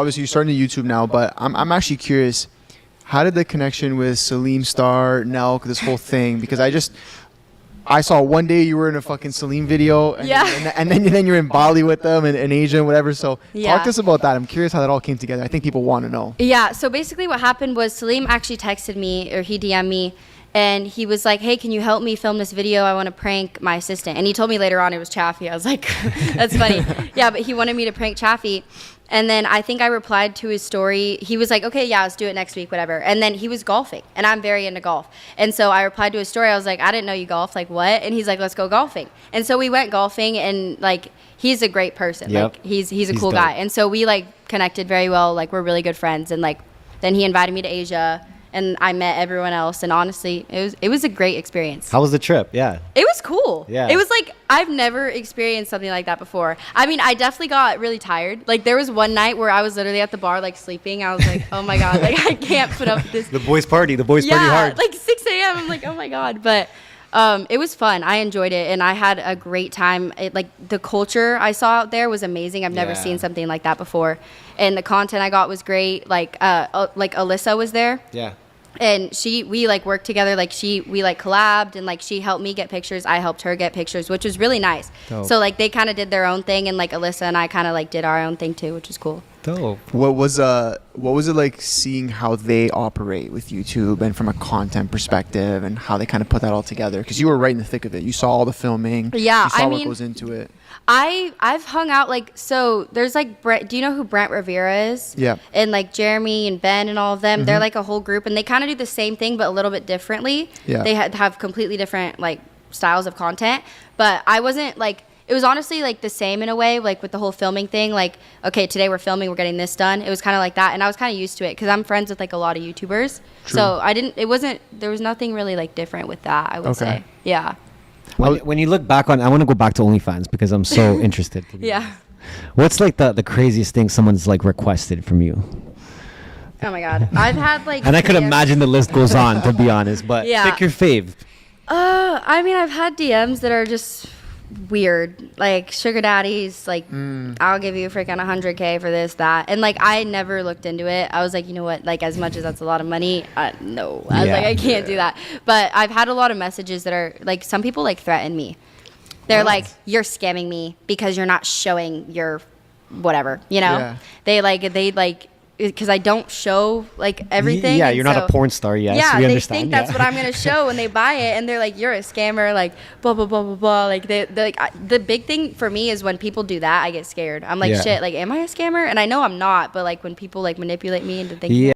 Obviously, you're starting to YouTube now, but I'm actually curious. How did the connection with Salim start, Nelk, this whole thing? Because I saw one day you were in a fucking Salim video, and, then you're in Bali with them and Asia and whatever. So talk to us about that. I'm curious how that all came together. I think people want to know. Yeah, so basically what happened was Salim actually texted me, or he DM'd me, and he was like, hey, can you help me film this video? I want to prank my assistant. And he told me later on it was Chaffee. I was like, that's funny. Yeah, but he wanted me to prank Chaffee. And then I think I replied to his story. He was like, okay, yeah, let's do it next week, whatever. And then he was golfing, and I'm very into golf. And so I replied to his story. I was like, I didn't know you golfed. Like, what? And he's like, let's go golfing. And so we went golfing, and like, he's a great person. Yep. Like, he's a cool guy. And so we like connected very well. Like, we're really good friends. And like, then he invited me to Asia, and I met everyone else. And honestly, it was a great experience. How was the trip? Yeah. It was cool. Yeah. It was like, I've never experienced something like that before. I mean, I definitely got really tired. Like, there was one night where I was literally at the bar, like, sleeping. I was like, oh my God, like, I can't put up with this. The boys party party hard. Like 6 a.m. I'm like, oh my God. But it was fun. I enjoyed it, and I had a great time. Like, the culture I saw out there was amazing. I've never seen something like that before. And the content I got was great. Like Alyssa was there. Yeah. And we like worked together. Like we like collabed, and like she helped me get pictures. I helped her get pictures, which was really nice. Dope. So like they kind of did their own thing, and like Alyssa and I kind of like did our own thing too, which was cool. Dope. What was it like seeing how they operate with YouTube and from a content perspective, and how they kind of put that all together? Because you were right in the thick of it. You saw all the filming. Yeah, you saw what goes into it. I've hung out like, so there's like Brent. Do you know who Brent Rivera is? Yeah. And like Jeremy and Ben and all of them, they're like a whole group, and they kind of do the same thing but a little bit differently. Yeah. They have completely different like styles of content, but I wasn't like. It was honestly like the same in a way, like with the whole filming thing. Like, okay, today we're filming, we're getting this done. It was kind of like that, and I was kind of used to it because I'm friends with like a lot of YouTubers. True. So there was nothing really like different with that, I would say. Yeah. When you look back on, I want to go back to OnlyFans because I'm so interested. Yeah. What's like the craziest thing someone's like requested from you? Oh my God, I've had like. And I could imagine the list goes on, to be honest. But pick your fave. I mean, I've had DMs that are just weird, like sugar daddies, like I'll give you freaking 100K for this, that, and like I never looked into it. I was like, you know what, like as much as that's a lot of money, no, I was like, I can't do that. But I've had a lot of messages that are like, some people like threaten me. They're like, you're scamming me because you're not showing your whatever, you know. Yeah. They like because I don't show like everything. Yeah, you're not a porn star yet. Yeah, we they understand. think that's what I'm gonna show when they buy it, and they're like, "You're a scammer," like blah blah blah blah blah. Like they're like, the big thing for me is when people do that, I get scared. I'm like, shit, like, am I a scammer? And I know I'm not, but like when people like manipulate me into thinking. Yeah.